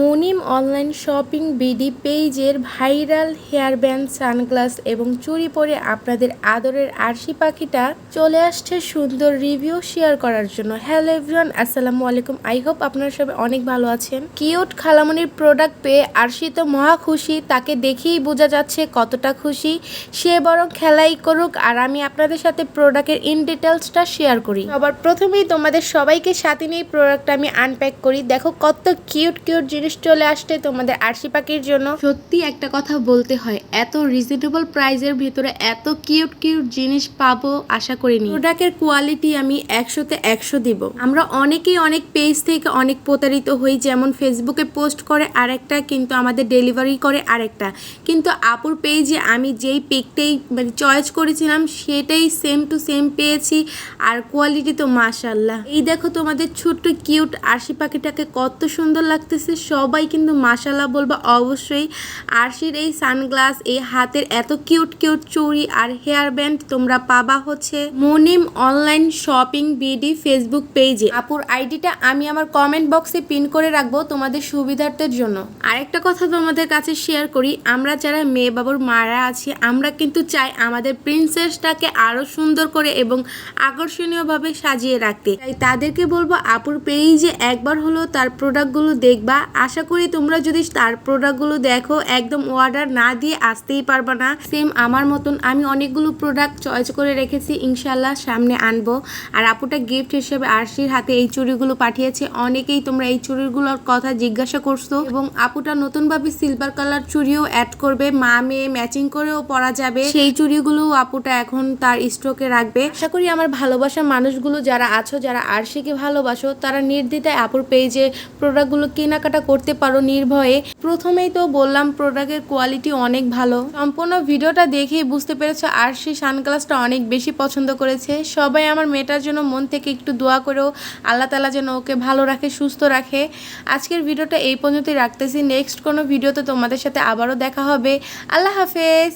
Munim online shopping BD পেজের viral hair band, sunglass এবং চুড়ি পরে আপনাদের আদরের আরশি পাখিটা চলে আসছে সুন্দর রিভিউ শেয়ার করার জন্য। হ্যালো এভরিওয়ান, আসসালামু আলাইকুম। আই হোপ আপনারা সবাই অনেক ভালো আছেন। কিউট খালামনির প্রোডাক্ট পেয়ে আরশি তো মহা খুশি, তাকে দেখেই বোঝা যাচ্ছে কতটা খুশি। সে বরং খেলাই করুক আর আমি আপনাদের সাথে প্রোডাক্টের ইন ডিটেলসটা শেয়ার করি। সবার প্রথমেই তোমাদের সবাইকে সাথে নিয়ে প্রোডাক্টটা আমি আনপ্যাক করি। দেখো কত কিউট কিউট জিনিস চলে আসছে তোমাদের আরশি পাখির জন্য। সত্যি একটা কথা বলতে হয়, এত রিজনেবল প্রাইসের ভিতরে এত কিউট কিউট জিনিস পাবো আশা করিনি। প্রোডাক্টের কোয়ালিটি আমি 100-তে 100 দিব। আমরা অনেকেই অনেক পেজ থেকে অনেক প্রতারিত হই, যেমন ফেসবুকে পোস্ট করে আরেকটা কিন্তু আমাদের ডেলিভারি করে আরেকটা, কিন্তু আপুর পেজে আমি যেই পিকটাই চয়েস করেছিলাম সেটাই সেম টু সেম পেয়েছি, আর কোয়ালিটি তো মাশাআল্লাহ। এই দেখো তোমাদের ছোট্ট কিউট আরশি পাখিটাকে কত সুন্দর লাগতেছে, সবাই কিন্তু মাশাআল্লাহ বলবা অবশ্যই। আরশির এই সানগ্লাস, এই হাতের এত কিউট কিউট চুড়ি আর হেয়ার ব্যান্ড তোমরা পাবা হচ্ছে Munim online shopping BD Facebook পেজে। আপুর আইডিটা আমি আমার কমেন্ট বক্সে পিন করে রাখবো তোমাদের সুবিধার্থের জন্য। আরেকটা কথা তোমাদের কাছে শেয়ার করি, আমরা যারা মেয়ে বাবুর মারা আছি আমরা কিন্তু চাই আমাদের প্রিন্সেসটাকে আরো সুন্দর করে এবং আকর্ষণীয়ভাবে সাজিয়ে রাখতে। তাই তাদেরকে বলবো আপুর পেজে একবার হলো তার প্রোডাক্টগুলো দেখবা। আশা করি তোমরা যদি তার প্রোডাক্টগুলো দেখো একদম অর্ডার না দিয়ে আসতেই পারবা না। সেম আমার মতন আমি অনেকগুলো প্রোডাক্ট চয়েস করে রেখেছি, ইনশাল্লাহ সামনে আনবো। আর আপুটা গিফট হিসেবে আরশির হাতে এই চুড়িগুলো পাঠিয়েছে। অনেকেই তোমরা এই চুড়িগুলোর কথা জিজ্ঞাসা করছো এবং আপুটা নতুনভাবে সিলভার কালার চুড়িও অ্যাড করবে, মা মেয়ে ম্যাচিং করেও পরা যাবে। সেই চুড়িগুলো আপুটা এখন তার স্টকে রাখবে। আশা করি আমার ভালোবাসা মানুষগুলো যারা আছো, যারা আরশিকে ভালোবাসো, তারা নির্দ্বিধায় আপুর পেজে প্রোডাক্টগুলো কেনাকাটা করতে পারো নির্ভয়ে। প্রথমেই তো বললাম প্রোডাক্টের কোয়ালিটি অনেক ভালো। সম্পূর্ণ ভিডিওটা দেখেই বুঝতে পেরেছো আরশি সানগ্লাসটা অনেক বেশি পছন্দ করেছে। সবাই আমার মেয়েটার জন্য মন থেকে একটু দোয়া করো, আল্লাহ তাআলা যেন ওকে ভালো রাখে, সুস্থ রাখে। আজকের ভিডিওটা এই পর্যন্তই রাখতেছি। নেক্সট কোনো ভিডিওতে তোমাদের সাথে আবারও দেখা হবে। আল্লাহ হাফেজ।